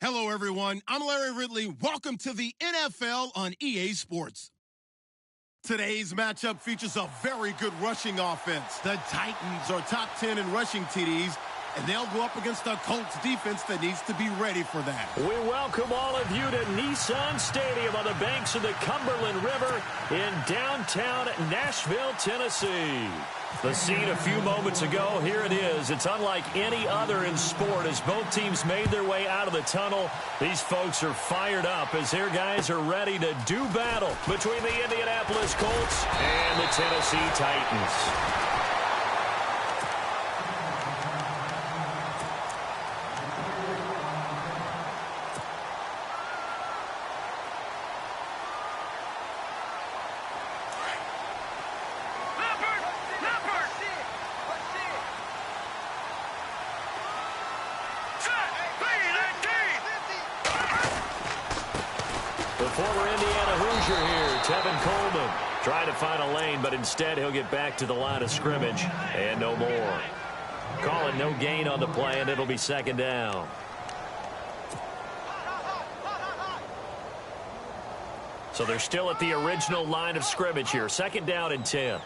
Hello, everyone. I'm Larry Ridley. Welcome to the NFL on EA Sports. Today's matchup features a very good rushing offense. The Titans are top 10 in rushing TDs, and they'll go up against a Colts defense that needs to be ready for that. We welcome all of you to Nissan Stadium on the banks of the Cumberland River in downtown Nashville, Tennessee. The scene a few moments ago, here it is. It's unlike any other in sport as both teams made their way out of the tunnel. These folks are fired up as their guys are ready to do battle between the Indianapolis Colts and the Tennessee Titans. Former Indiana Hoosier here, Tevin Coleman, trying to find a lane, but instead he'll get back to the line of scrimmage and no more. Calling no gain on the play, and it'll be second down. So they're still at the original line of scrimmage here. Second down and 10.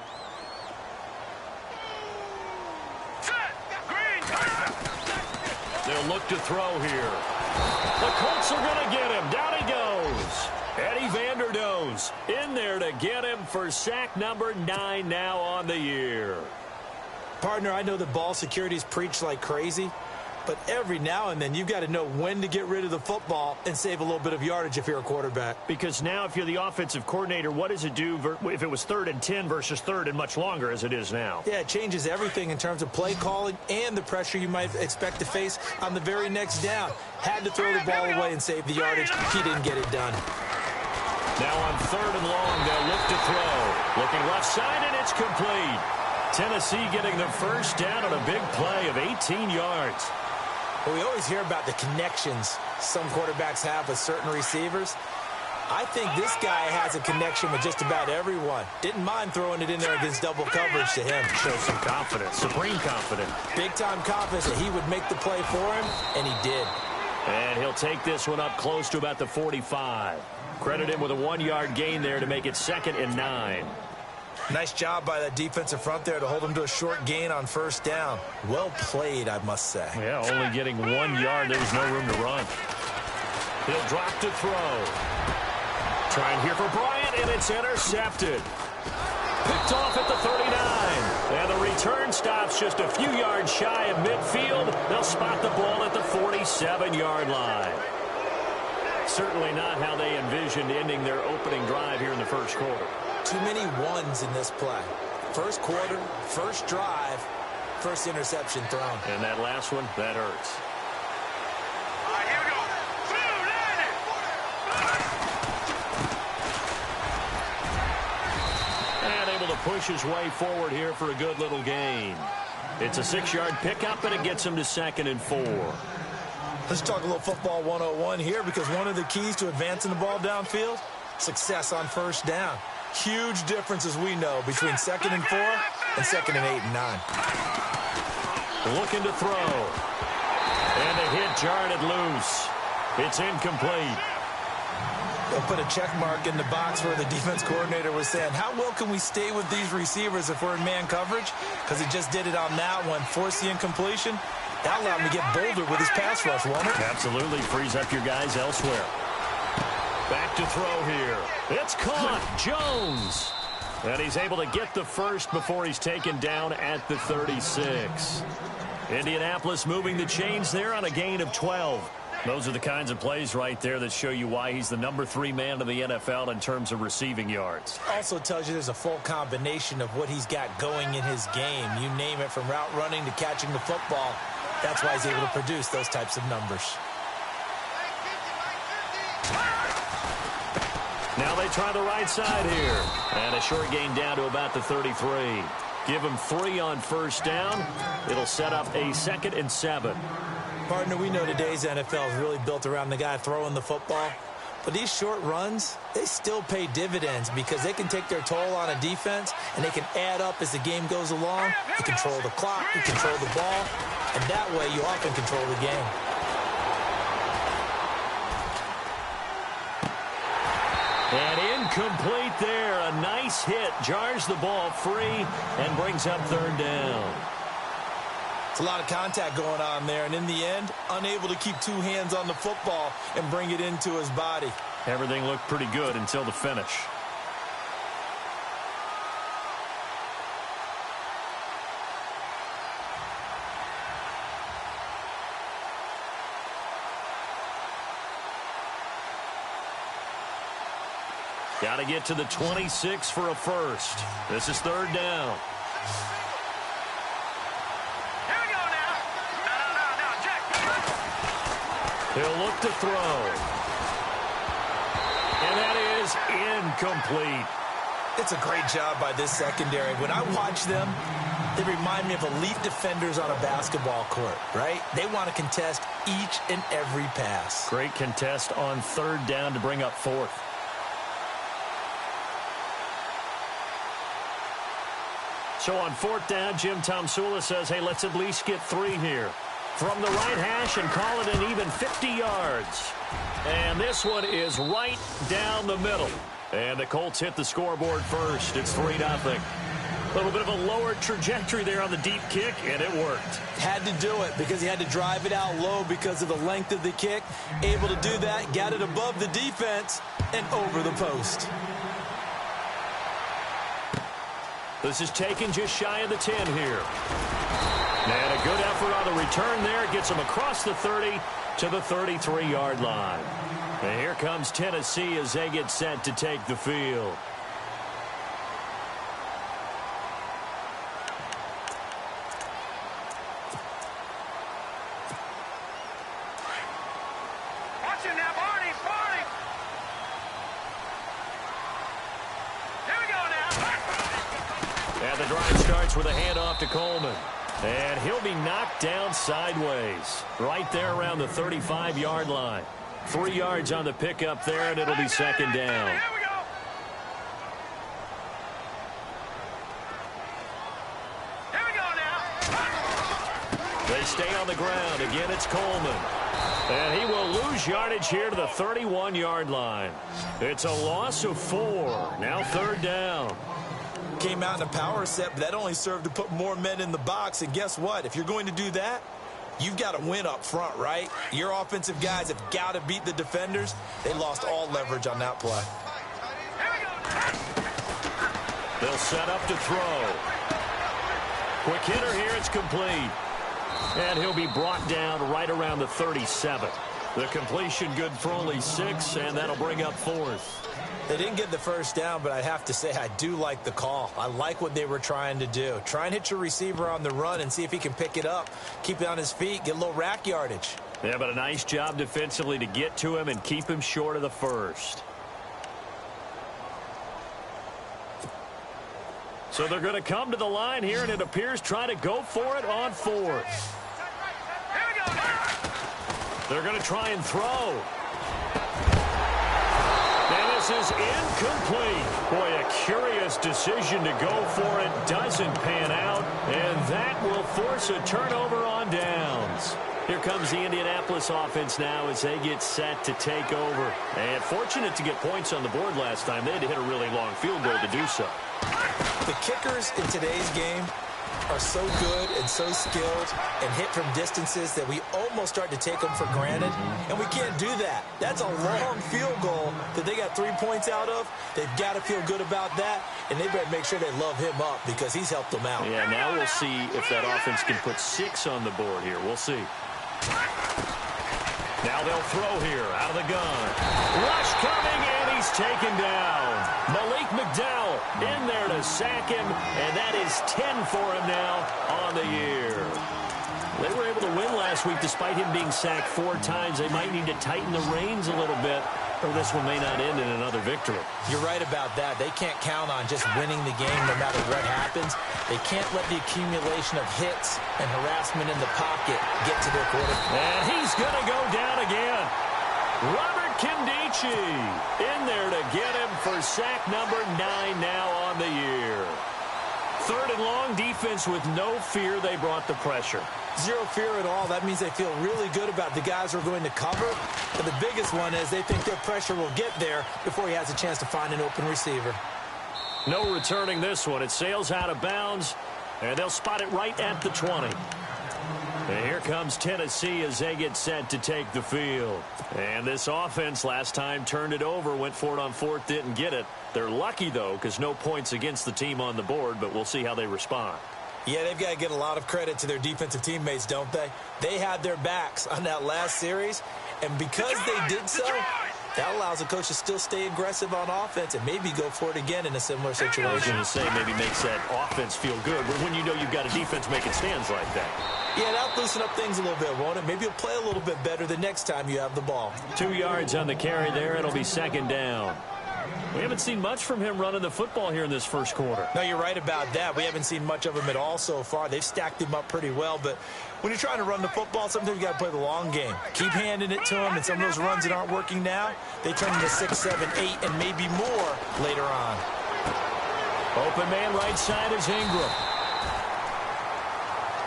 They'll look to throw here. The Colts are going to get him. Down he goes. Eddie Vanderdoes in there to get him for sack number 9 now on the year. Partner, I know that ball security is preached like crazy, but every now and then you've got to know when to get rid of the football and save a little bit of yardage if you're a quarterback. Because now if you're the offensive coordinator, what does it do if it was 3rd and 10 versus 3rd and much longer as it is now? Yeah, it changes everything in terms of play calling and the pressure you might expect to face on the very next down. Had to throw the ball away and save the yardage. He didn't get it done. Now on 3rd and long, they'll look to throw. Looking left side, and it's complete. Tennessee getting the first down on a big play of 18 yards. Well, we always hear about the connections some quarterbacks have with certain receivers. I think this guy has a connection with just about everyone. Didn't mind throwing it in there against double coverage to him. Shows some confidence, supreme confidence. Big-time confidence that he would make the play for him, and he did. And he'll take this one up close to about the 45. Credit him with a 1-yard gain there to make it 2nd and 9. Nice job by that defensive front there to hold him to a short gain on 1st down. Well played, I must say. Yeah, only getting 1 yard. There was no room to run. He'll drop to throw. Trying here for Bryant, and it's intercepted. Picked off at the 39. And the return stops just a few yards shy of midfield. They'll spot the ball at the 47-yard line. Certainly not how they envisioned ending their opening drive here in the first quarter. Too many ones in this play. First quarter, first drive, first interception thrown. And that last one, that hurts. All right, here we go. And able to push his way forward here for a good little gain. It's a 6-yard pickup, and it gets him to 2nd and 4. Let's talk a little football 101 here, because one of the keys to advancing the ball downfield, success on 1st down. Huge difference, as we know, between 2nd and 4 and 2nd and 8 and 9. Looking to throw. And the hit jarred loose. It's incomplete. They'll put a check mark in the box where the defense coordinator was saying, how well can we stay with these receivers if we're in man coverage? Because he just did it on that one, forced the incompletion. That allowed him to get bolder with his pass rush, won't it? Absolutely. Frees up your guys elsewhere. Back to throw here. It's caught. Jones. And he's able to get the first before he's taken down at the 36. Indianapolis moving the chains there on a gain of 12. Those are the kinds of plays right there that show you why he's the number 3 man in the NFL in terms of receiving yards. Also tells you there's a full combination of what he's got going in his game. You name it, from route running to catching the football. That's why he's able to produce those types of numbers. Now they try the right side here. And a short gain down to about the 33. Give him 3 on 1st down. It'll set up a 2nd and 7. Partner, we know today's NFL is really built around the guy throwing the football. But these short runs, they still pay dividends because they can take their toll on a defense, and they can add up as the game goes along. You control the clock, you control the ball, and that way you often control the game. incomplete there. A nice hit. Jars the ball free and brings up third down. It's a lot of contact going on there, and in the end, unable to keep two hands on the football and bring it into his body. Everything looked pretty good until the finish. Got to get to the 26 for a first. This is third down. Here we go now. No, Jack. He'll look to throw. And that is incomplete. It's a great job by this secondary. When I watch them, they remind me of elite defenders on a basketball court, right? They want to contest each and every pass. Great contest on third down to bring up fourth. So on fourth down, Jim Tomsula says, hey, let's at least get 3 here. From the right hash and call it an even 50 yards. And this one is right down the middle. And the Colts hit the scoreboard first. It's 3-0. A little bit of a lower trajectory there on the deep kick, and it worked. Had to do it because he had to drive it out low because of the length of the kick. Able to do that, got it above the defense and over the post. This is taken just shy of the 10 here. And a good effort on the return there. Gets him across the 30 to the 33-yard line. And here comes Tennessee as they get set to take the field. Watch him now, Barney. Here we go now. And the drive starts with a handoff to Coleman. And he'll be knocked down sideways. Right there around the 35-yard line. 3 yards on the pickup there, and it'll be second down. Here we go. Here we go now. They stay on the ground. Again, it's Coleman. And he will lose yardage here to the 31-yard line. It's a loss of 4. Now third down. Came out in a power set, but that only served to put more men in the box. And guess what? If you're going to do that, you've got to win up front, right? Your offensive guys have got to beat the defenders. They lost all leverage on that play. They'll set up to throw. Quick hitter here. It's complete. And he'll be brought down right around the 37. The completion good for only 6, and that'll bring up fourth. They didn't get the first down, but I have to say I do like the call. I like what they were trying to do. Try and hit your receiver on the run and see if he can pick it up, keep it on his feet, get a little rack yardage. Yeah, but a nice job defensively to get to him and keep him short of the first. So they're going to come to the line here, and it appears try to go for it on fourth. They're going to try and throw. And this is incomplete. Boy, a curious decision to go for it. Doesn't pan out, and that will force a turnover on downs. Here comes the Indianapolis offense now as they get set to take over. And fortunate to get points on the board last time. They had to hit a really long field goal to do so. The kickers in today's game are so good and so skilled and hit from distances that we almost start to take them for granted, and we can't do that. That's a long field goal that they got 3 points out of. They've got to feel good about that, and they better make sure they love him up because he's helped them out. Yeah, now we'll see if that offense can put 6 on the board here. We'll see. Now they'll throw here out of the gun. Rush coming, and he's taken down. Malik McDowell in there to sack him, and that is 10 for him now on the year. They were able to win last week despite him being sacked 4 times. They might need to tighten the reins a little bit, or this one may not end in another victory. You're right about that. They can't count on just winning the game no matter what happens. They can't let the accumulation of hits and harassment in the pocket get to their quarterback. And he's going to go down again. Robert Kimdichie in there to get him for sack number 9 now on the year. Third and long, defense with no fear. They brought the pressure. Zero fear at all. That means they feel really good about the guys who are going to cover. But the biggest one is they think their pressure will get there before he has a chance to find an open receiver. No returning this one. It sails out of bounds, and they'll spot it right at the 20. And here comes Tennessee as they get set to take the field. And this offense last time turned it over, went for it on fourth, didn't get it. They're lucky, though, because no points against the team on the board, but we'll see how they respond. Yeah, they've got to get a lot of credit to their defensive teammates, don't they? They had their backs on that last series, and because they did so, that allows the coach to still stay aggressive on offense and maybe go for it again in a similar situation. I was going to say maybe makes that offense feel good, but when you know you've got a defense making stands like that. Yeah, that'll loosen up things a little bit, won't it? Maybe you'll play a little bit better the next time you have the ball. 2 yards on the carry there. It'll be second down. We haven't seen much from him running the football here in this first quarter. No, you're right about that. We haven't seen much of him at all so far. They've stacked him up pretty well, but when you're trying to run the football, sometimes you got to play the long game. Keep handing it to him, and some of those runs that aren't working now, they turn into 6, 7, 8, and maybe more later on. Open man right side is Ingram.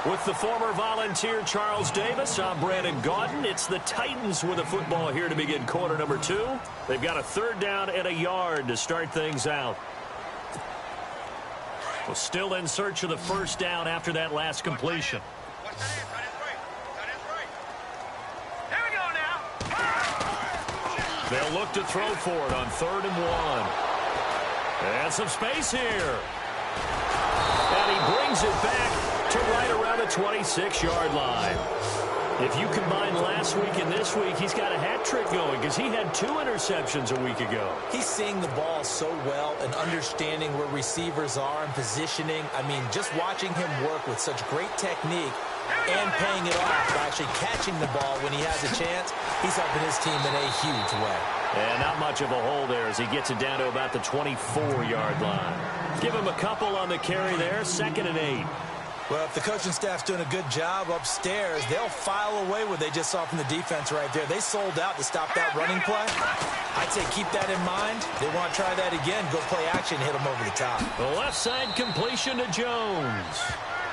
With the former Volunteer Charles Davis, I'm Brandon Gaudin. It's the Titans with the football here to begin quarter number 2. They've got a third down and a yard to start things out. Well, still in search of the first down after that last completion. Here we go now. They'll look to throw for it on 3rd and 1. And some space here. And he brings it back to right around the 26-yard line. If you combine last week and this week, he's got a hat trick going because he had 2 interceptions a week ago. He's seeing the ball so well and understanding where receivers are and positioning. I mean, just watching him work with such great technique and paying it off by actually catching the ball when he has a chance, he's helping his team in a huge way. And not much of a hole there as he gets it down to about the 24-yard line. Give him a couple on the carry there, 2nd and 8. Well, if the coaching staff's doing a good job upstairs, they'll file away what they just saw from the defense right there. They sold out to stop that running play. I'd say keep that in mind. They want to try that again. Go play action, hit them over the top. The left side completion to Jones.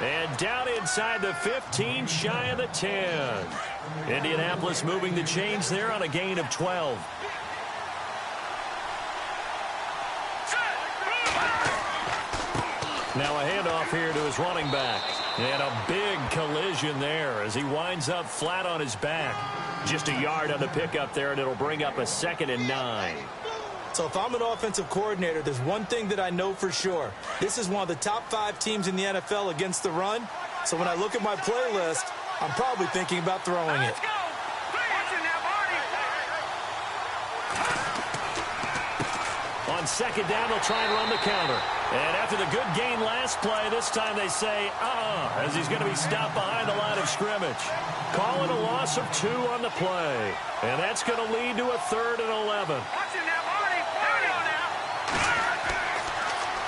And down inside the 15, shy of the 10. Indianapolis moving the chains there on a gain of 12. Now a handoff here to his running back. And a big collision there as he winds up flat on his back. Just a yard on the pickup there, and it'll bring up a 2nd and 9. So if I'm an offensive coordinator, there's one thing that I know for sure. This is one of the top 5 teams in the NFL against the run. So when I look at my playlist, I'm probably thinking about throwing it. On 2nd down, they'll try and run the counter. And after the good gain last play, this time they say, as he's going to be stopped behind the line of scrimmage. Call it a loss of 2 on the play. And that's going to lead to a 3rd and 11.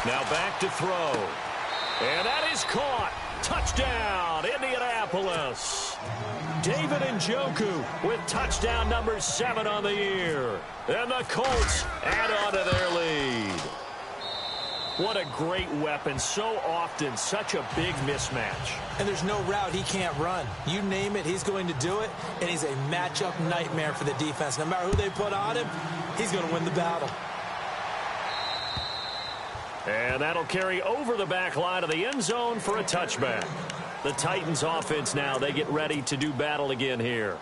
Now back to throw. And that is caught. Touchdown, Indianapolis. David Njoku with touchdown number 7 on the year. And the Colts add on to their lead. What a great weapon. So often, such a big mismatch. And there's no route he can't run. You name it, he's going to do it. And he's a matchup nightmare for the defense. No matter who they put on him, he's going to win the battle. And that'll carry over the back line of the end zone for a touchback. The Titans offense now, they get ready to do battle again here.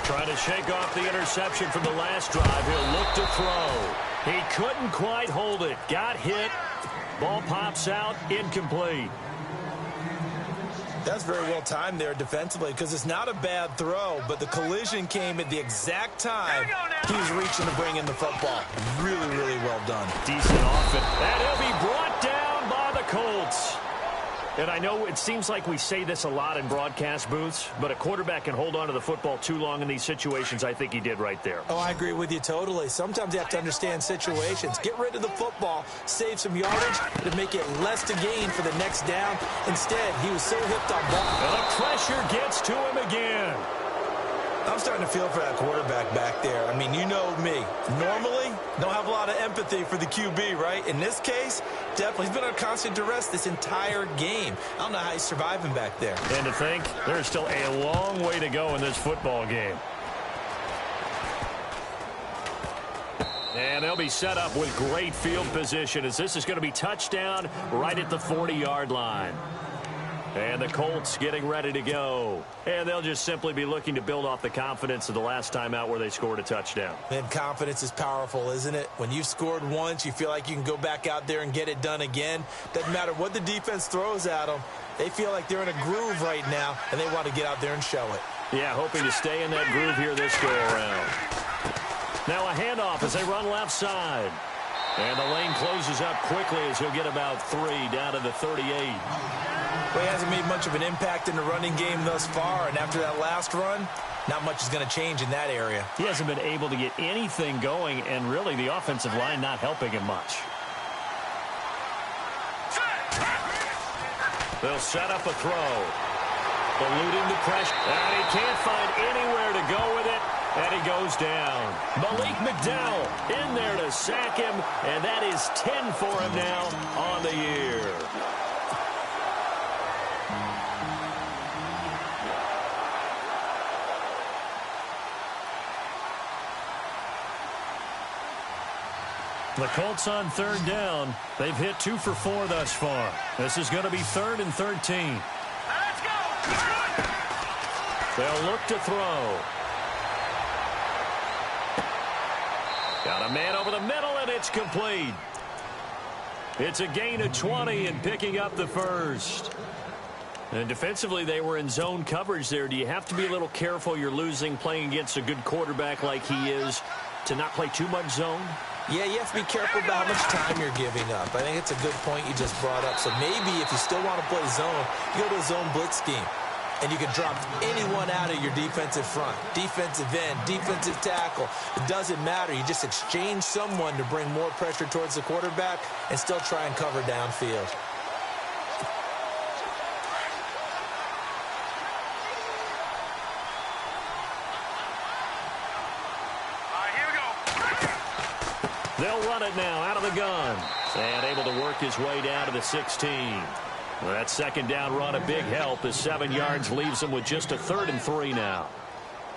Trying to shake off the interception from the last drive. He'll look to throw. He couldn't quite hold it. Got hit. Ball pops out. Incomplete. That's very well timed there defensively because it's not a bad throw, but the collision came at the exact time he was reaching to bring in the football. Really, really well done. Decent offense. And he'll be brought down by the Colts. And I know it seems like we say this a lot in broadcast booths, but a quarterback can hold on to the football too long in these situations. I think he did right there. Oh, I agree with you totally. Sometimes you have to understand situations. Get rid of the football, save some yardage, to make it less to gain for the next down. Instead, he was so hipped on ball. And the pressure gets to him again. I'm starting to feel for that quarterback back there. I mean, you know me. Normally, don't have a lot of empathy for the QB, right? In this case, definitely. He's been under constant duress this entire game. I don't know how he's surviving back there. And to think, there's still a long way to go in this football game. And they'll be set up with great field position as this is going to be touchdown right at the 40-yard line. And the Colts getting ready to go. And they'll just simply be looking to build off the confidence of the last time out where they scored a touchdown. And confidence is powerful, isn't it? When you've scored once, you feel like you can go back out there and get it done again. Doesn't matter what the defense throws at them. They feel like they're in a groove right now, and they want to get out there and show it. Yeah, hoping to stay in that groove here this go-around. Now a handoff as they run left side. And the lane closes up quickly as he'll get about 3 down to the 38. Well, he hasn't made much of an impact in the running game thus far, and after that last run, not much is going to change in that area. He hasn't been able to get anything going, and really the offensive line not helping him much. They'll set up a throw. Eluding the pressure. And he can't find anywhere to go with it, and he goes down. Malik McDowell in there to sack him, and that is 10 for him now on the year. The Colts on 3rd down. They've hit 2 for 4 thus far. This is going to be 3rd and 13. Let's go. They'll look to throw. Got a man over the middle, and it's complete. It's a gain of 20 and picking up the first. And defensively, they were in zone coverage there. Do you have to be a little careful you're losing playing against a good quarterback like he is to not play too much zone? Yeah, you have to be careful about how much time you're giving up. I think it's a good point you just brought up. So maybe if you still want to play zone, you go to a zone blitz scheme. And you can drop anyone out of your defensive front. Defensive end, defensive tackle. It doesn't matter. You just exchange someone to bring more pressure towards the quarterback and still try and cover downfield. They'll run it now out of the gun. And able to work his way down to the 16. Well, that 2nd down run, a big help as 7 yards leaves him with just a 3rd and 3 now.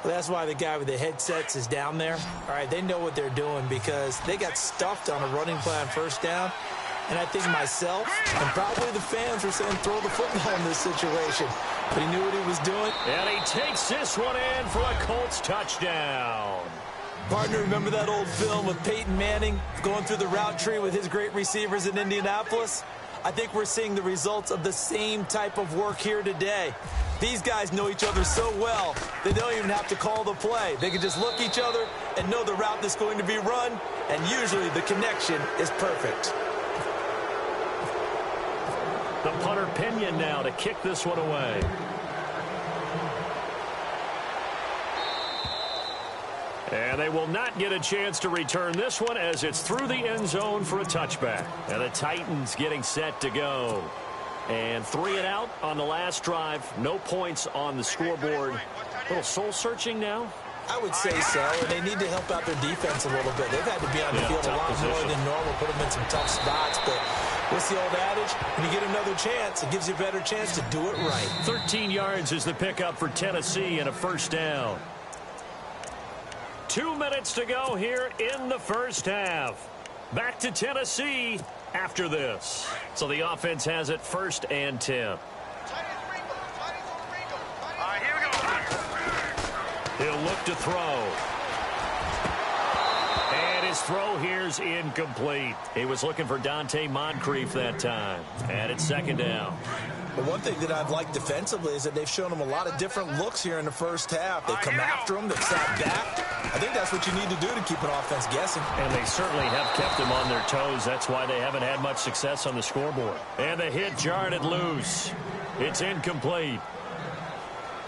Well, that's why the guy with the headsets is down there. All right, they know what they're doing because they got stuffed on a running play on 1st down. And I think myself and probably the fans were saying throw the football in this situation. But he knew what he was doing. And he takes this one in for a Colts touchdown. Partner, remember that old film with Peyton Manning going through the route tree with his great receivers in Indianapolis? I think we're seeing the results of the same type of work here today. These guys know each other so well, they don't even have to call the play. They can just look each other and know the route that's going to be run, and usually the connection is perfect. The punter Pinion now to kick this one away. And they will not get a chance to return this one as it's through the end zone for a touchback. And the Titans getting set to go. And 3 and out on the last drive. No points on the scoreboard. A little soul-searching now. I would say so, and they need to help out their defense a little bit. They've had to be on the field a lot more than normal, put them in some tough spots. But what's the old adage? When you get another chance, it gives you a better chance to do it right. 13 yards is the pickup for Tennessee and a 1st down. 2 minutes to go here in the 1st half. Back to Tennessee after this. So the offense has it 1st and 10. All right, here we go. He'll look to throw. And his throw here's incomplete. He was looking for Dante Moncrief that time. And it's 2nd down. But one thing that I've liked defensively is that they've shown them a lot of different looks here in the 1st half. They've come after them. They've sat back. I think that's what you need to do to keep an offense guessing. And they certainly have kept them on their toes. That's why they haven't had much success on the scoreboard. And the hit jarred it loose. It's incomplete.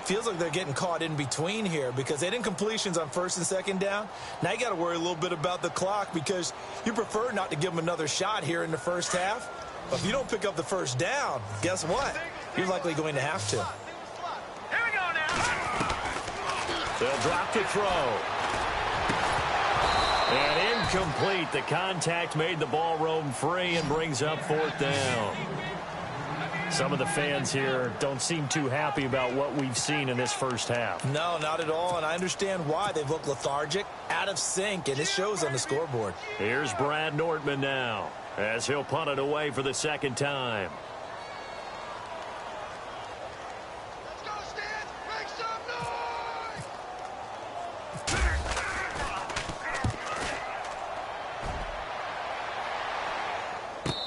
Feels like they're getting caught in between here because they didn't completions on 1st and 2nd down. Now you got to worry a little bit about the clock because you prefer not to give them another shot here in the 1st half. But if you don't pick up the 1st down, guess what? You're likely going to have to. Here we go now. They'll drop to throw. And incomplete. The contact made the ball roam free and brings up 4th down. Some of the fans here don't seem too happy about what we've seen in this first half. No, not at all, and I understand why. They've looked lethargic, out of sync, and it shows on the scoreboard. Here's Brad Nortman now, as he'll punt it away for the second time. Let's go, Stan! Make some noise!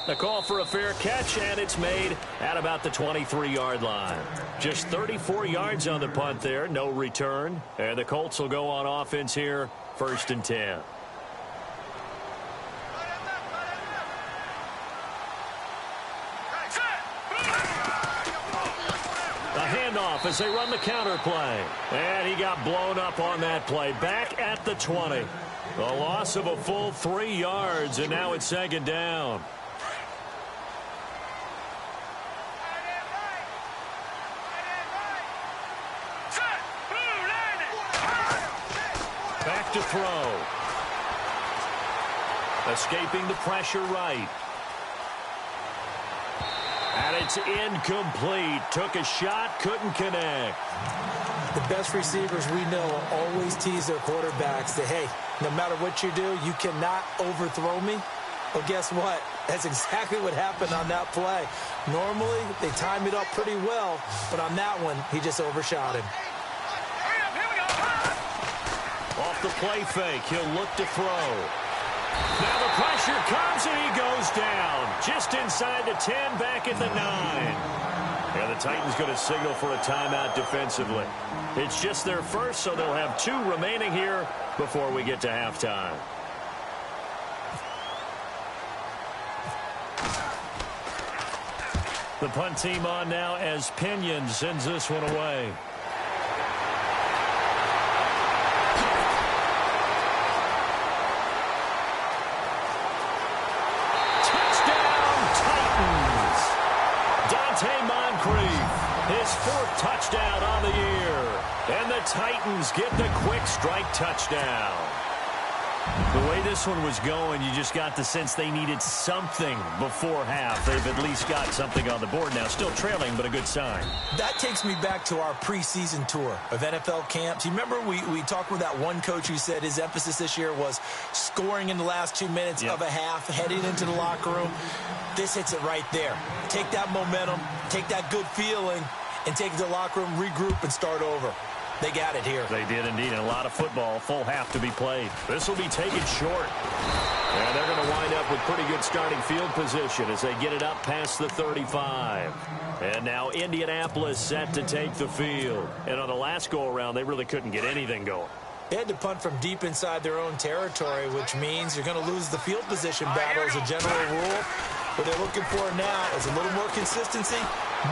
A call for a fair catch, and it's made at about the 23-yard line. Just 34 yards on the punt there, no return. And the Colts will go on offense here, 1st and 10. A handoff as they run the counter play. And he got blown up on that play. Back at the 20. A loss of a full 3 yards, and now it's 2nd down. Back to throw. Escaping the pressure right. And it's incomplete. Took a shot, couldn't connect. The best receivers we know always tease their quarterbacks that, hey, no matter what you do, you cannot overthrow me. Well, guess what? That's exactly what happened on that play. Normally, they time it up pretty well, but on that one, he just overshot him. Off the play fake, he'll look to throw. Now the pressure comes and he goes down. Just inside the 10, back at the 9. And the Titans going to signal for a timeout defensively. It's just their first, so they'll have 2 remaining here before we get to halftime. The punt team on now as Pinion sends this one away. His 4th touchdown on the year. And the Titans get the quick strike touchdown. The way this one was going, you just got the sense they needed something before half. They've at least got something on the board now. Still trailing, but a good sign. That takes me back to our preseason tour of NFL camps. You remember we talked with that one coach who said his emphasis this year was scoring in the last 2 minutes of a half, heading into the locker room. This hits it right there. Take that momentum, take that good feeling, and take it to the locker room, regroup, and start over. They got it here. They did indeed, and a lot of football, full half to be played. This will be taken short. And they're going to wind up with pretty good starting field position as they get it up past the 35. And now Indianapolis set to take the field. And on the last go-around, they really couldn't get anything going. They had to punt from deep inside their own territory, which means you're going to lose the field position battle as a general rule. What they're looking for now is a little more consistency,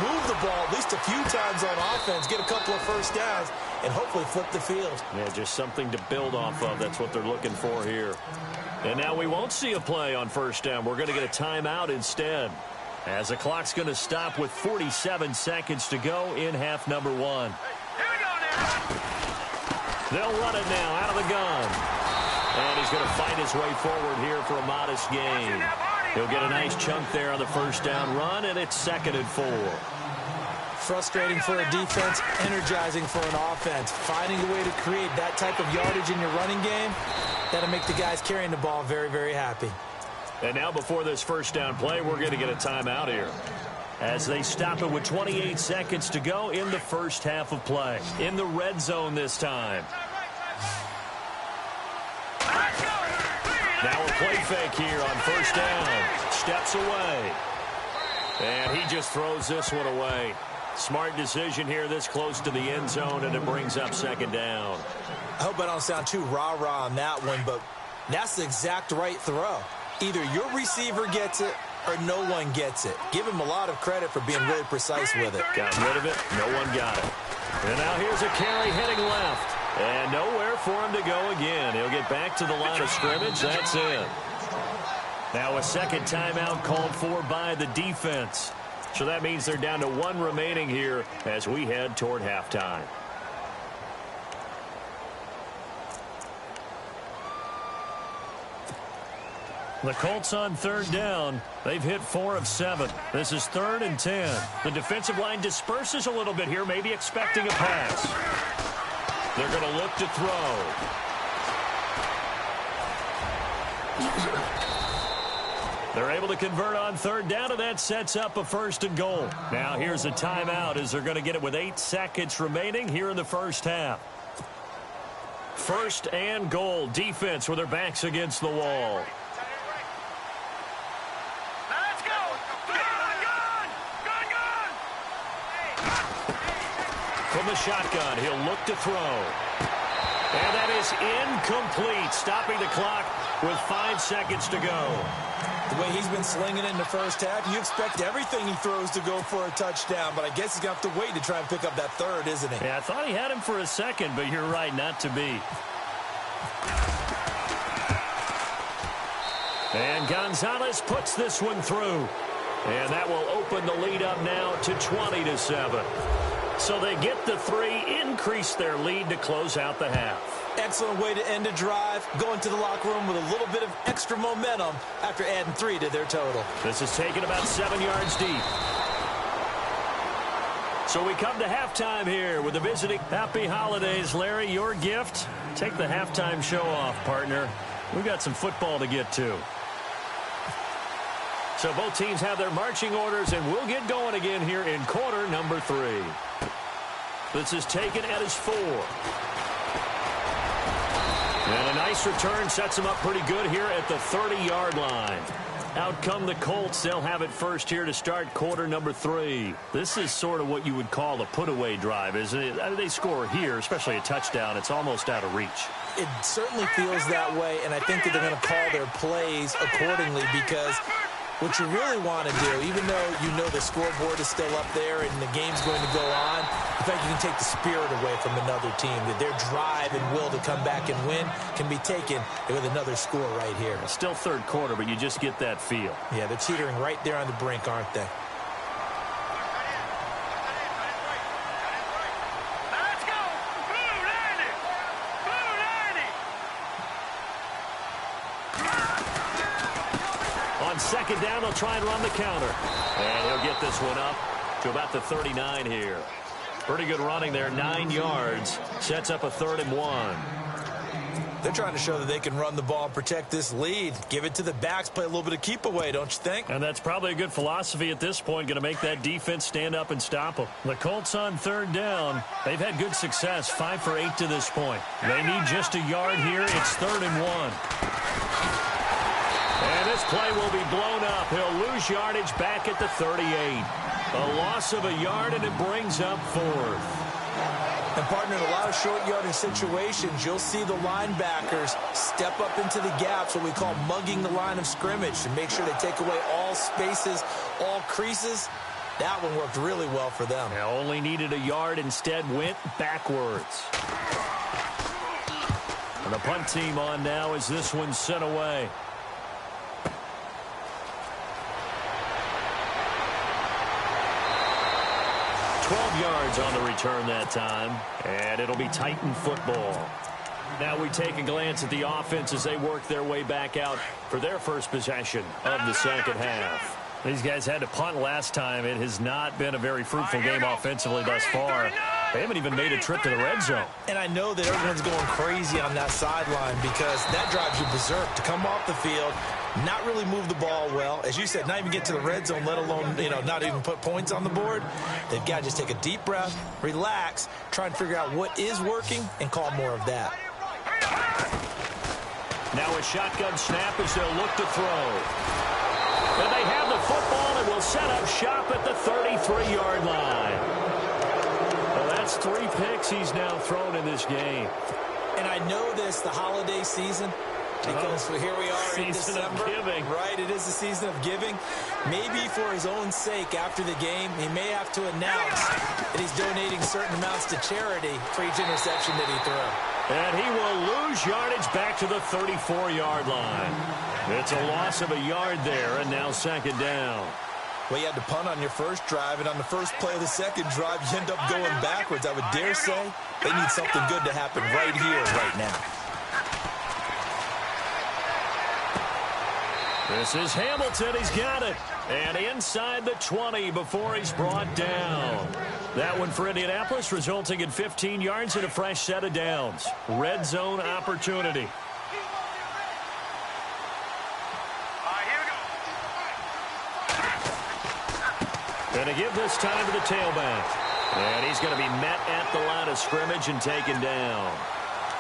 move the ball at least a few times on offense, get a couple of first downs, and hopefully flip the field. Yeah, just something to build off of. That's what they're looking for here. And now we won't see a play on first down. We're going to get a timeout instead, as the clock's going to stop with 47 seconds to go in half number 1. Here we go now. They'll run it now out of the gun. And he's going to fight his way forward here for a modest gain. He'll get a nice chunk there on the first down run, and it's 2nd and 4. Frustrating for a defense, energizing for an offense. Finding a way to create that type of yardage in your running game, that'll make the guys carrying the ball very, very happy. And now before this first down play, we're going to get a timeout here, as they stop it with 28 seconds to go in the first half of play. In the red zone this time. Now a play fake here on first down. Steps away. And he just throws this one away. Smart decision here this close to the end zone, and it brings up 2nd down. I hope I don't sound too rah-rah on that one, but that's the exact right throw. Either your receiver gets it or no one gets it. Give him a lot of credit for being really precise with it. Got rid of it. No one got it. And now here's a carry heading left. And nowhere for him to go again. He'll get back to the line of scrimmage. That's it. Now a second timeout called for by the defense. So that means they're down to 1 remaining here as we head toward halftime. The Colts on third down. They've hit 4 of 7. This is 3rd and 10. The defensive line disperses a little bit here, maybe expecting a pass. They're going to look to throw. They're able to convert on third down, and that sets up a 1st and goal. Now here's a timeout as they're going to get it with 8 seconds remaining here in the first half. 1st and goal. Defense with their backs against the wall. From the shotgun, he'll look to throw. And that is incomplete, stopping the clock with 5 seconds to go. The way he's been slinging it in the first half, you expect everything he throws to go for a touchdown, but I guess he's going to have to wait to try and pick up that 3rd, isn't he? Yeah, I thought he had him for a second, but you're right, not to be. And Gonzalez puts this one through. And that will open the lead up now to 20-7. So they get the 3, increase their lead to close out the half. Excellent way to end a drive, going to the locker room with a little bit of extra momentum after adding 3 to their total. This is taken about 7 yards deep. So we come to halftime here with the visiting. Happy holidays, Larry. Your gift? Take the halftime show off, partner. We've got some football to get to. So both teams have their marching orders, and we'll get going again here in quarter number 3. This is taken at his 4. And a nice return sets him up pretty good here at the 30-yard line. Out come the Colts. They'll have it first here to start quarter number 3. This is sort of what you would call a put-away drive, isn't it? They score here, especially a touchdown. It's almost out of reach. It certainly feels that way, and I think that they're going to call their plays accordingly because what you really want to do, even though you know the scoreboard is still up there and the game's going to go on, in fact, you can take the spirit away from another team, that their drive and will to come back and win can be taken with another score right here. It's still third quarter, but you just get that feel. Yeah, they're teetering right there on the brink, aren't they? Let's go! Blue 90! Blue 90! On second down, they'll try and run the counter. And he'll get this one up to about the 39 here. Pretty good running there, 9 yards. Sets up a 3rd and 1. They're trying to show that they can run the ball and protect this lead. Give it to the backs, play a little bit of keep away, don't you think? And that's probably a good philosophy at this point, going to make that defense stand up and stop them. The Colts on third down. They've had good success, 5 for 8 to this point. They need just a yard here. It's 3rd and 1. And this play will be blown up. He'll lose yardage back at the 38. A loss of a yard, and it brings up 4th. And, partner, in a lot of short yardage situations, you'll see the linebackers step up into the gaps, what we call mugging the line of scrimmage, to make sure they take away all spaces, all creases. That one worked really well for them. They only needed a yard, instead went backwards. And the punt team on now as this one's sent away. Yards on the return that time, and it'll be Titan football. Now we take a glance at the offense as they work their way back out for their first possession of the second half. These guys had to punt last time. It has not been a very fruitful game offensively thus far. They haven't even made a trip to the red zone. And I know that everyone's going crazy on that sideline because that drives you berserk to come off the field, not really move the ball well. As you said, not even get to the red zone, let alone, not even put points on the board. They've got to just take a deep breath, relax, try and figure out what is working, and call more of that. Now a shotgun snap as they'll look to throw. And they have the football and will set up shop at the 33-yard line. Well, that's 3 picks he's now thrown in this game. And I know this, the holiday season, because here we are in December. Season of giving. Right, it is the season of giving. Maybe for his own sake after the game, he may have to announce that he's donating certain amounts to charity for each interception that he threw. And he will lose yardage back to the 34-yard line. It's a loss of a yard there, and now second down. Well, you had to punt on your first drive, and on the first play of the second drive, you end up going backwards. I would dare say they need something good to happen right here, right now. This is Hamilton. He's got it. And inside the 20 before he's brought down. That one for Indianapolis, resulting in 15 yards and a fresh set of downs. Red zone opportunity. Going to give this time to the tailback. And he's going to be met at the line of scrimmage and taken down.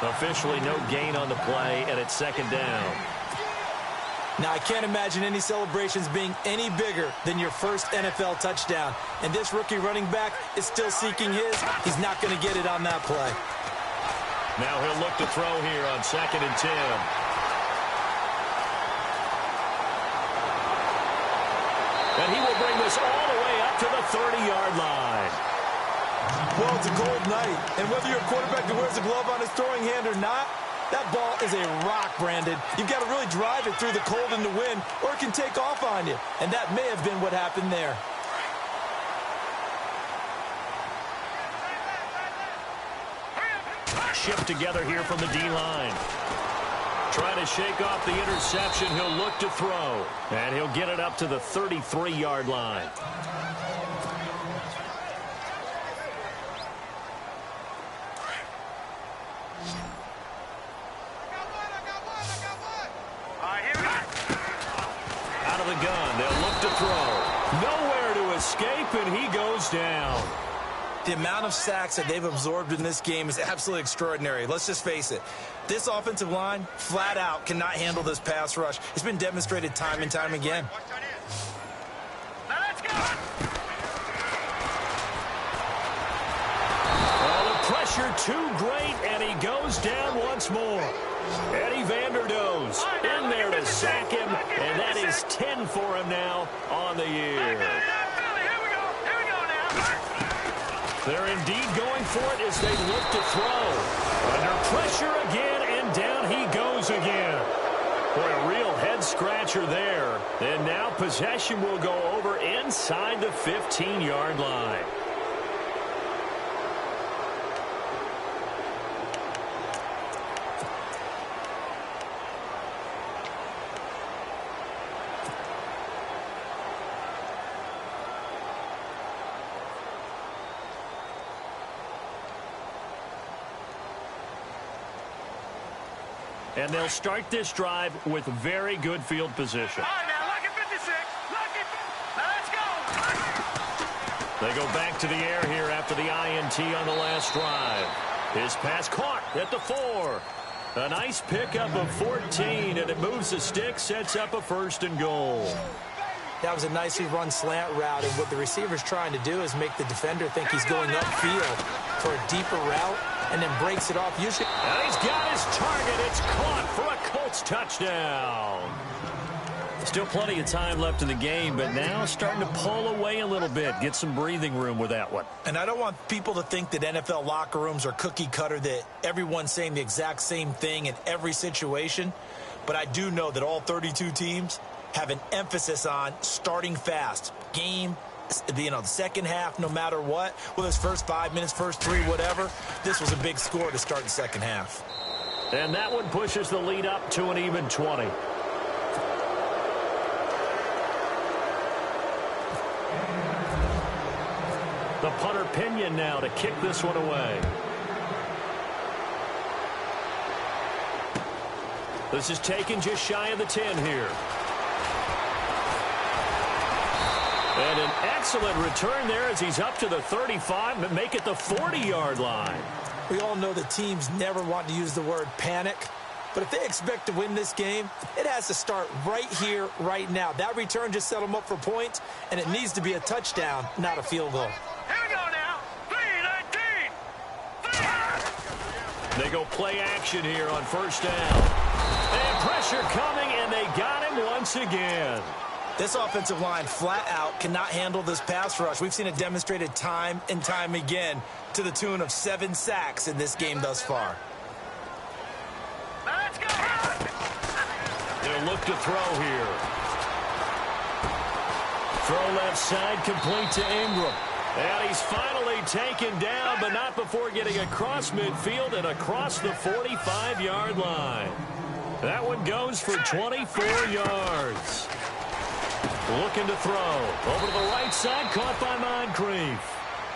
Officially no gain on the play, and it's second down. Now, I can't imagine any celebrations being any bigger than your first NFL touchdown. And this rookie running back is still seeking his. He's not going to get it on that play. Now he'll look to throw here on 2nd and 10. And he will bring this all the way up to the 30-yard line. Well, it's a cold night, and whether you're a quarterback that wears a glove on his throwing hand or not, that ball is a rock, Brandon. You've got to really drive it through the cold and the wind, or it can take off on you. And that may have been what happened there. Shift together here from the D-line. Trying to shake off the interception. He'll look to throw. And he'll get it up to the 33-yard line. Out of the gun. They'll look to throw. Nowhere to escape, and he goes down. The amount of sacks that they've absorbed in this game is absolutely extraordinary. Let's just face it. This offensive line, flat out, cannot handle this pass rush. It's been demonstrated time and time again. Now let's go. Well, the pressure too great, and he goes down once more. Eddie Vanderdoes in there to sack him, and that is 10 for him now on the year. They're indeed going for it as they look to throw. Under pressure again, and down he goes again. Boy, a real head-scratcher there. And now possession will go over inside the 15-yard line. And they'll start this drive with very good field position. All right, now, look at 56. Look at. Now, let's go. They go back to the air here after the INT on the last drive. His pass caught at the 4. A nice pickup of 14, and it moves the stick, sets up a 1st and goal. That was a nicely run slant route, and what the receiver's trying to do is make the defender think he's going upfield for a deeper route, and then breaks it off. Usually, and he's got his target. It's caught for a Colts touchdown. Still plenty of time left in the game, but now starting to pull away a little bit. Get some breathing room with that one. And I don't want people to think that NFL locker rooms are cookie cutter, that everyone's saying the exact same thing in every situation. But I do know that all 32 teams have an emphasis on starting fast. Game, the second half, no matter what, whether it's first 5 minutes, first 3, whatever, this was a big score to start the second half. And that one pushes the lead up to an even 20. The punter Pinion now to kick this one away. This is taken just shy of the 10 here. And an excellent return there as he's up to the 35, but make it the 40-yard line. We all know that teams never want to use the word panic, but if they expect to win this game, it has to start right here, right now. That return just set them up for points, and it needs to be a touchdown, not a field goal. Here we go now. 3-19. They go play action here on first down. And pressure coming, and they got him once again. This offensive line flat out cannot handle this pass rush. We've seen it demonstrated time and time again to the tune of 7 sacks in this game thus far. Now, let's go. They'll look to throw here. Throw left side, complete to Ingram. And he's finally taken down, but not before getting across midfield and across the 45-yard line. That one goes for 24 yards. Looking to throw. Over to the right side, caught by Moncrief.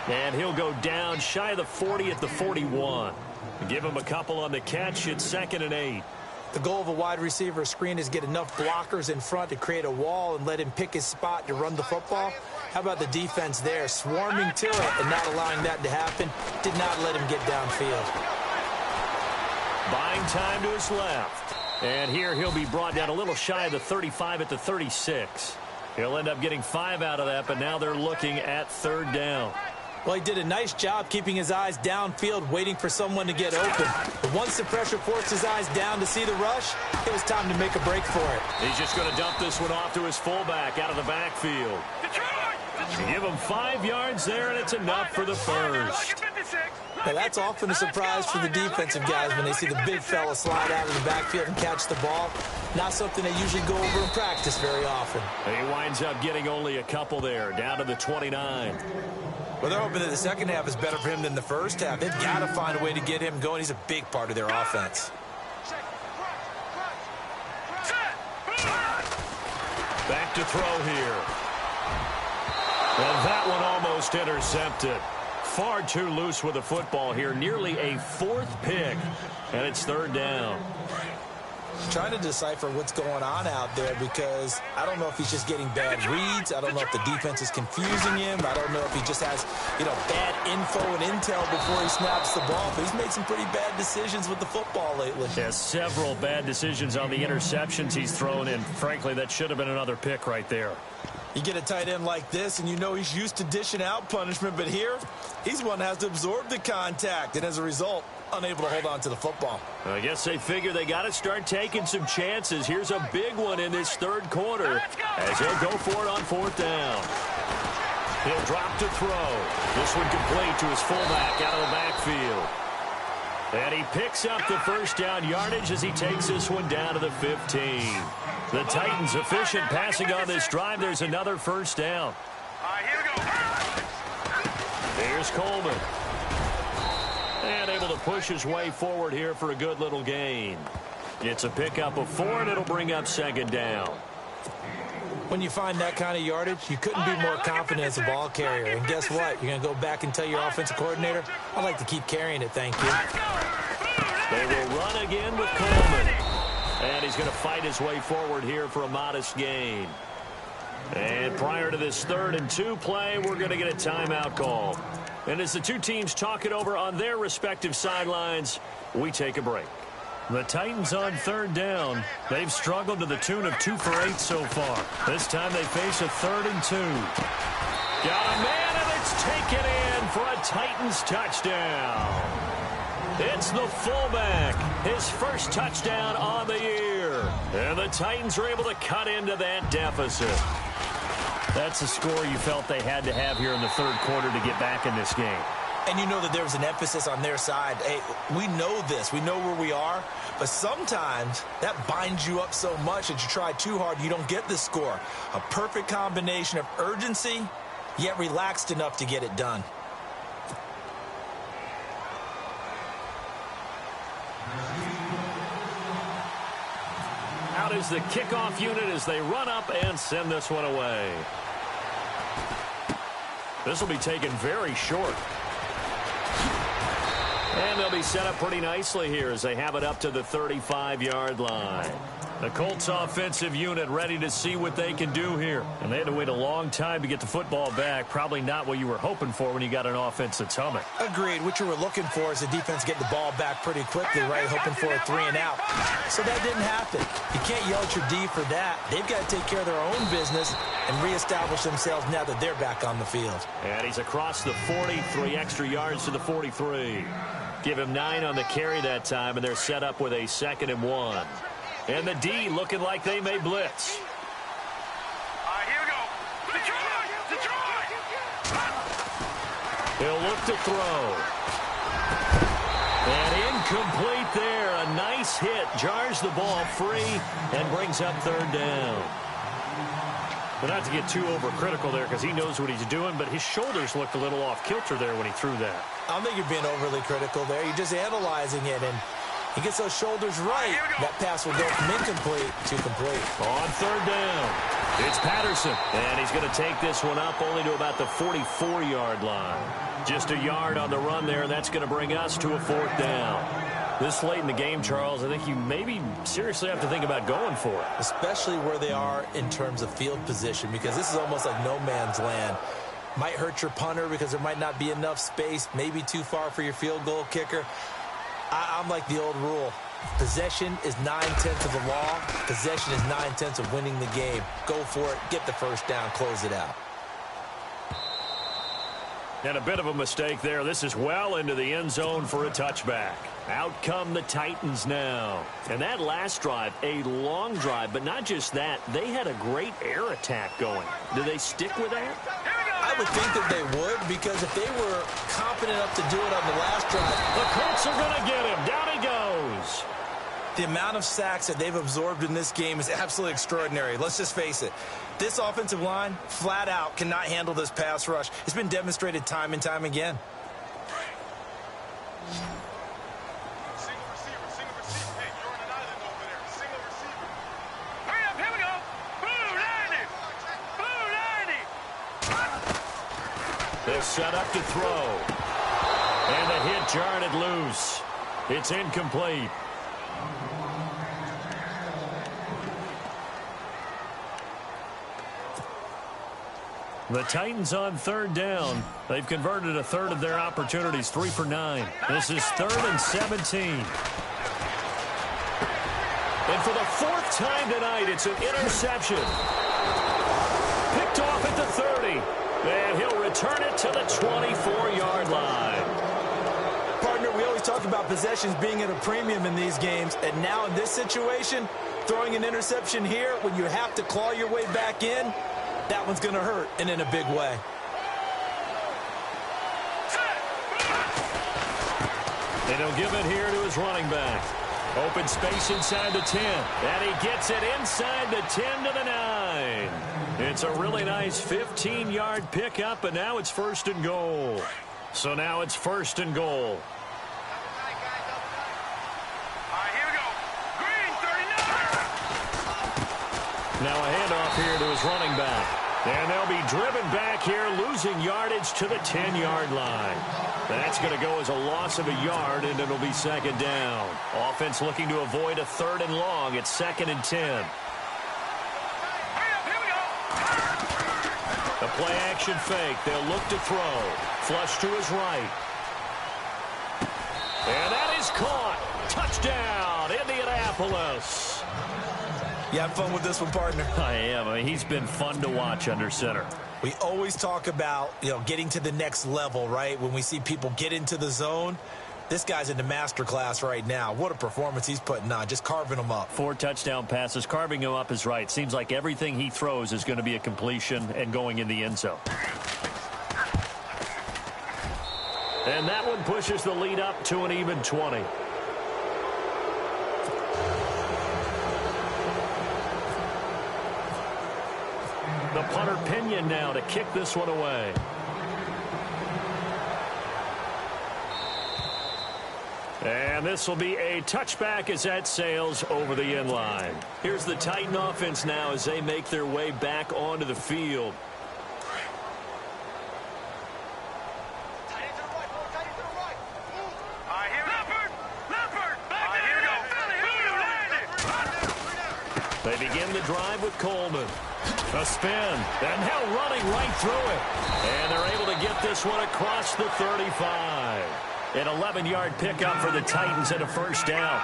And he'll go down shy of the 40 at the 41. Give him a couple on the catch. It's 2nd and 8. The goal of a wide receiver screen is get enough blockers in front to create a wall and let him pick his spot to run the football. How about the defense there, swarming to it and not allowing that to happen? Did not let him get downfield. Buying time to his left. And here he'll be brought down a little shy of the 35 at the 36. He'll end up getting 5 out of that, but now they're looking at 3rd down. Well, he did a nice job keeping his eyes downfield, waiting for someone to get open. But once the pressure forced his eyes down to see the rush, it was time to make a break for it. He's just going to dump this one off to his fullback out of the backfield. Give him 5 yards there, and it's enough for the first. Now, that's often a surprise for the defensive guys when they see the big fella slide out of the backfield and catch the ball. Not something they usually go over in practice very often. He winds up getting only a couple there, down to the 29. Well, they're hoping that the second half is better for him than the first half. They've got to find a way to get him going. He's a big part of their offense. Back to throw here. And that one almost intercepted. Far too loose with the football here. Nearly a 4th pick. And it's 3rd down. Trying to decipher what's going on out there because I don't know if he's just getting bad reads. I don't know if the defense is confusing him. I don't know if he just has, bad info and intel before he snaps the ball. But he's made some pretty bad decisions with the football lately. Has several bad decisions on the interceptions he's thrown in. Frankly, that should have been another pick right there. You get a tight end like this, and you know he's used to dishing out punishment. But here, he's one that has to absorb the contact. And as a result, unable to hold on to the football. I guess they figure they got to start taking some chances. Here's a big one in this 3rd quarter as he'll go for it on 4th down. He'll drop to throw. This one complete to his fullback out of the backfield. And he picks up the 1st down yardage as he takes this one down to the 15. The Titans efficient passing on this drive. There's another 1st down. All right, here we go. Here's Coleman. And able to push his way forward here for a good little gain. It's a pickup of 4, and it'll bring up 2nd down. When you find that kind of yardage, you couldn't be more confident as a ball carrier. And guess what? You're going to go back and tell your offensive coordinator, I'd like to keep carrying it, thank you. They will run again with Coleman. And he's going to fight his way forward here for a modest gain. And prior to this 3rd and 2 play, we're going to get a timeout call. And as the two teams talk it over on their respective sidelines, we take a break. The Titans on 3rd down. They've struggled to the tune of 2 for 8 so far. This time they face a 3rd and 2. Got a man, and it's taken in for a Titans touchdown. It's the fullback, his first touchdown on the year. And the Titans are able to cut into that deficit. That's a score you felt they had to have here in the 3rd quarter to get back in this game. And you know that there was an emphasis on their side. Hey, we know this. We know where we are. But sometimes that binds you up so much that you try too hard, you don't get the score. A perfect combination of urgency, yet relaxed enough to get it done. Out is the kickoff unit as they run up and send this one away. This will be taken very short. And they'll be set up pretty nicely here as they have it up to the 35-yard line. The Colts offensive unit ready to see what they can do here. And they had to wait a long time to get the football back. Probably not what you were hoping for when you got an offense that's humming. Agreed. What you were looking for is the defense getting the ball back pretty quickly, right? Hoping for a 3 and out. So that didn't happen. You can't yell at your D for that. They've got to take care of their own business and reestablish themselves now that they're back on the field. And he's across the 40, 3 extra yards to the 43. Give him 9 on the carry that time, and they're set up with a 2nd and 1. And the D looking like they may blitz. All right, here we go. Detroit! He'll look to throw. And incomplete there. A nice hit. Jars the ball free and brings up 3rd down. But not to get too overcritical there because he knows what he's doing, but his shoulders looked a little off kilter there when he threw that. I don't think you're being overly critical there. You're just analyzing it, and He gets those shoulders right. That pass will go from incomplete to complete. On third down, it's Patterson. And he's going to take this one up only to about the 44-yard line. Just a yard on the run there, and that's going to bring us to a fourth down. This late in the game, Charles, I think you maybe seriously have to think about going for it. Especially where they are in terms of field position, because this is almost like no man's land. Might hurt your punter because there might not be enough space, maybe too far for your field goal kicker. I'm like the old rule. Possession is 9/10 of the law. Possession is 9/10 of winning the game. Go for it. Get the first down. Close it out. And a bit of a mistake there. This is well into the end zone for a touchback. Out come the Titans now. And that last drive, a long drive, but not just that. They had a great air attack going. Do they stick with that? I would think that they would, because if they were confident enough to do it on the last drive. The Colts are going to get him. Down he goes. The amount of sacks that they've absorbed in this game is absolutely extraordinary. Let's just face it. This offensive line, flat out, cannot handle this pass rush. It's been demonstrated time and time again. Single receiver. Hey, you're on an island over there. Single receiver. Hurry up, here we go. Blue 90. They're set up to throw. And the hit jarred it loose. It's incomplete. The Titans on third down. They've converted a third of their opportunities, 3 for 9. This is 3rd and 17. And for the 4th time tonight, it's an interception. Picked off at the 30. And he'll return it to the 24-yard line. Partner, we always talk about possessions being at a premium in these games. And now in this situation, throwing an interception here when you have to claw your way back in, that one's going to hurt, and in a big way. And he'll give it here to his running back. Open space inside the 10. And he gets it inside the 10 to the 9. It's a really nice 15-yard pickup, and now it's 1st and goal. So now it's 1st and goal. Now a handoff here to his running back. And they'll be driven back here, losing yardage to the 10-yard line. That's going to go as a loss of a yard, and it'll be 2nd down. Offense looking to avoid a 3rd and long. It's 2nd and 10. The play-action fake. They'll look to throw. Flush to his right. And that is caught. Touchdown, Indianapolis. You have fun with this one, partner? I am. I mean, he's been fun to watch under center. We always talk about, getting to the next level, right? When we see people get into the zone, this guy's in the master class right now. What a performance he's putting on, just carving them up. 4 touchdown passes. Carving him up is right. Seems like everything he throws is going to be a completion and going in the end zone. And that one pushes the lead up to an even 20. The punter Pinion now to kick this one away. And this will be a touchback as that sails over the end line. Here's the Titan offense now as they make their way back onto the field. They begin the drive with Coleman. A spin, and now running right through it. And they're able to get this one across the 35. An 11-yard pickup for the Titans and a 1st down.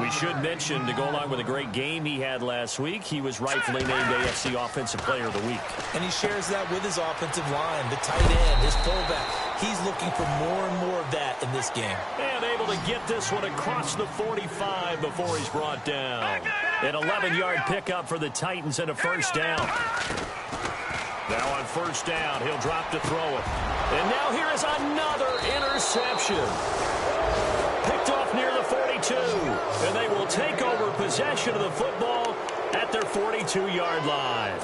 We should mention, to go along with a great game he had last week, he was rightfully named AFC Offensive Player of the Week. And he shares that with his offensive line, the tight end, his fullback. He's looking for more and more of that in this game. And able to get this one across the 45 before he's brought down. An 11-yard pickup for the Titans and a 1st down. Now on 1st down, he'll drop to throw it. And now here is another interception. Picked off near the 42. And they will take over possession of the football at their 42-yard line.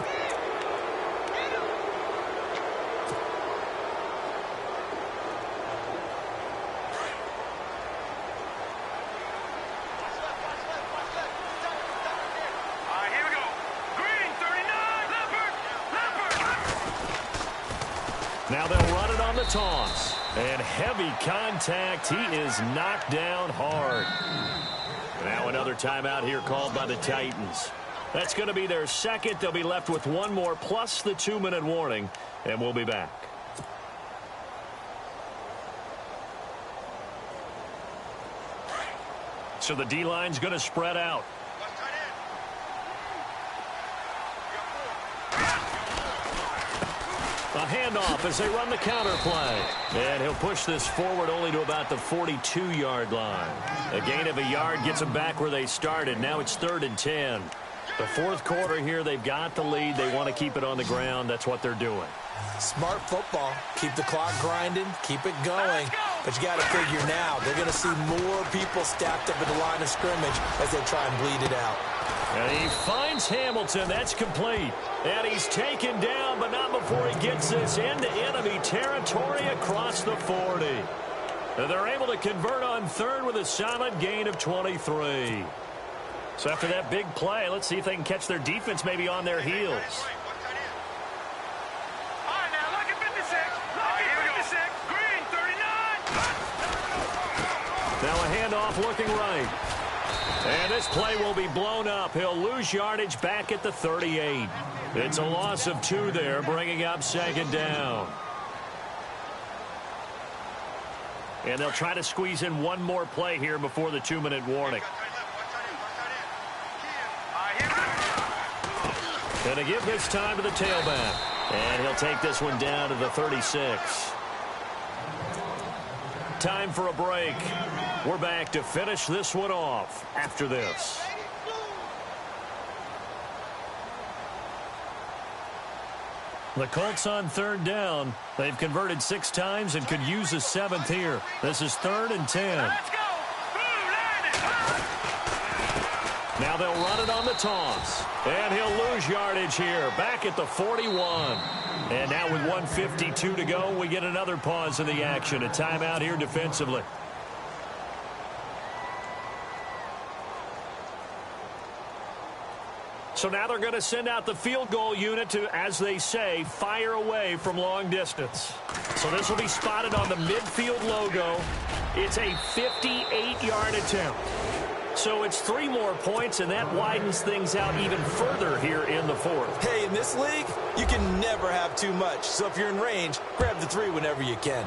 Now they'll run it on the toss. And heavy contact. He is knocked down hard. Now another timeout here called by the Titans. That's going to be their second. They'll be left with one more plus the 2-minute warning. And we'll be back. So the D-line's going to spread out. A handoff as they run the counter play. And he'll push this forward only to about the 42-yard line. A gain of a yard gets them back where they started. Now it's 3rd and 10. The fourth quarter here, they've got the lead. They want to keep it on the ground. That's what they're doing. Smart football. Keep the clock grinding. Keep it going. But you got to figure now, they're going to see more people stacked up at the line of scrimmage as they try and bleed it out. And he finds Hamilton. That's complete. And he's taken down, but not before he gets this into enemy territory across the 40. And they're able to convert on third with a solid gain of 23. So after that big play, let's see if they can catch their defense maybe on their heels. Now a handoff looking right. And this play will be blown up. He'll lose yardage back at the 38. It's a loss of 2 there, bringing up 2nd down. And they'll try to squeeze in one more play here before the 2-minute warning. And to give this time to the tailback. And he'll take this one down to the 36. Time for a break. We're back to finish this one off after this. The Colts on 3rd down. They've converted 6 times and could use a 7th here. This is 3rd and 10. Now they'll run it on the toss. And he'll lose yardage here. Back at the 41. And now with 1:52 to go, we get another pause in the action. A timeout here defensively. So now they're going to send out the field goal unit to, as they say, fire away from long distance. So this will be spotted on the midfield logo. It's a 58-yard attempt. So it's 3 more points, and that widens things out even further here in the 4th. Hey, in this league, you can never have too much. So if you're in range, grab the 3 whenever you can.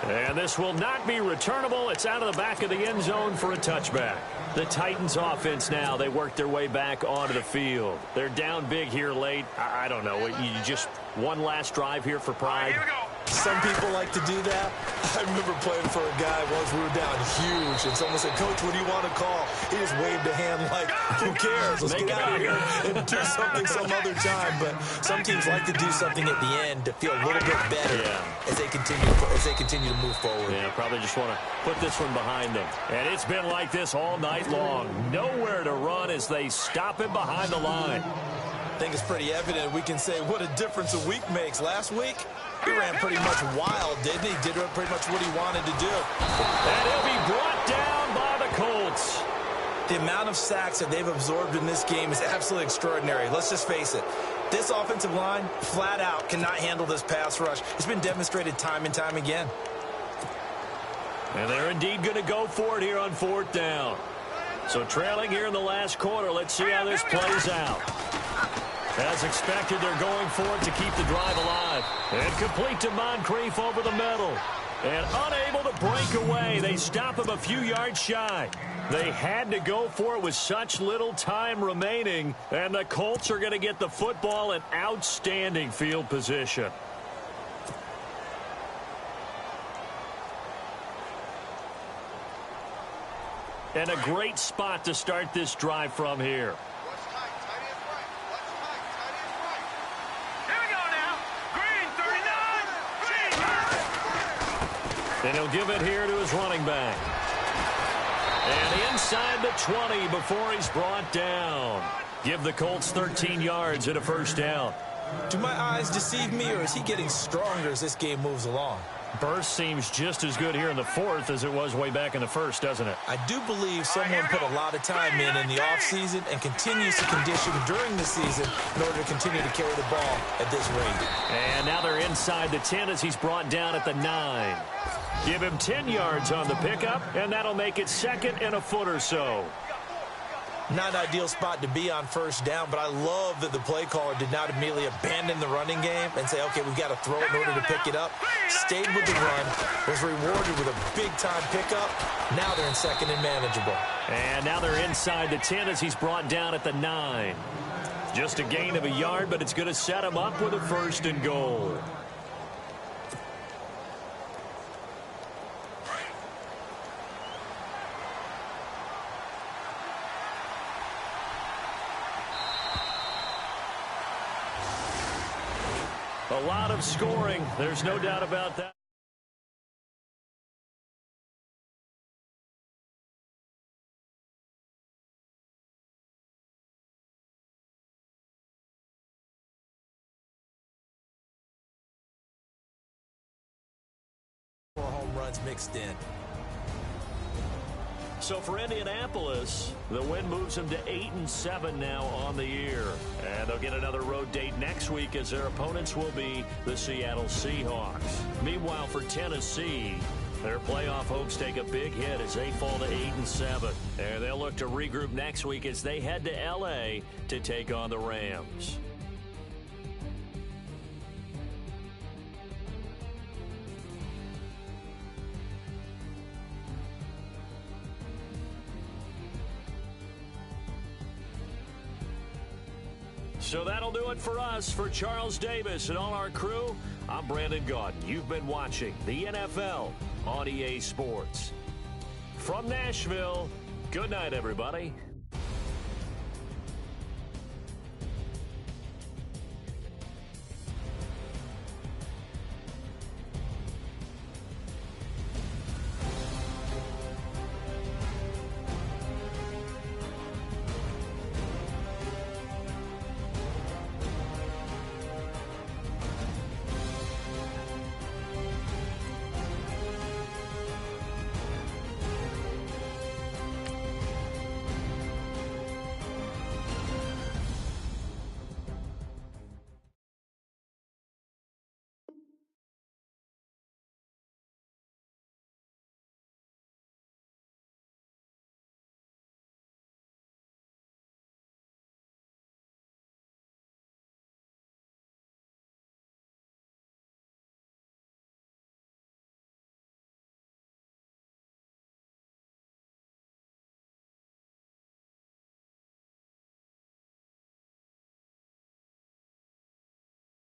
And this will not be returnable. It's out of the back of the end zone for a touchback. The Titans offense now, they work their way back onto the field. They're down big here late. I don't know. You just one last drive here for pride. Here we go. Some people like to do that. I remember playing for a guy once we were down huge, and someone said, "Coach, what do you want to call?" He just waved a hand like, "Who cares? Let's get out of here and do something some other time." But some teams like to do something at the end to feel a little bit better as they continue to move forward. Yeah, probably just want to put this one behind them. And it's been like this all night long. Nowhere to run as they stop him behind the line. I think it's pretty evident. We can say what a difference a week makes. Last week, he ran pretty much wild, didn't he? Did pretty much what he wanted to do. And he'll be brought down by the Colts. The amount of sacks that they've absorbed in this game is absolutely extraordinary. Let's just face it. This offensive line, flat out, cannot handle this pass rush. It's been demonstrated time and time again. And they're indeed going to go for it here on 4th down. So trailing here in the last quarter, let's see how this plays out. As expected, they're going for it to keep the drive alive. And complete to Moncrief over the middle. And unable to break away. They stop him a few yards shy. They had to go for it with such little time remaining. And the Colts are going to get the football in outstanding field position. And a great spot to start this drive from here. And he'll give it here to his running back. And inside the 20 before he's brought down. Give the Colts 13 yards and a 1st down. Do my eyes deceive me, or is he getting stronger as this game moves along? Burst seems just as good here in the fourth as it was way back in the first, doesn't it? I do believe someone put a lot of time in the offseason and continues to condition during the season in order to continue to carry the ball at this rate. And now they're inside the 10 as he's brought down at the 9. Give him 10 yards on the pickup, and that'll make it second and a foot or so. Not an ideal spot to be on first down, but I love that the play caller did not immediately abandon the running game and say, okay, we've got to throw it in order to pick it up. Stayed with the run, was rewarded with a big-time pickup. Now they're in second and manageable. And now they're inside the 10 as he's brought down at the 9. Just a gain of a yard, but it's going to set him up with a first and goal. A lot of scoring. There's no doubt about that. Four home runs mixed in. So for Indianapolis, the win moves them to 8-7 now on the year. And they'll get another road date next week as their opponents will be the Seattle Seahawks. Meanwhile, for Tennessee, their playoff hopes take a big hit as they fall to 8-7. And they'll look to regroup next week as they head to L.A. to take on the Rams. So that'll do it for us. For Charles Davis and all our crew, I'm Brandon Gaudin. You've been watching the NFL on EA Sports. From Nashville, good night, everybody.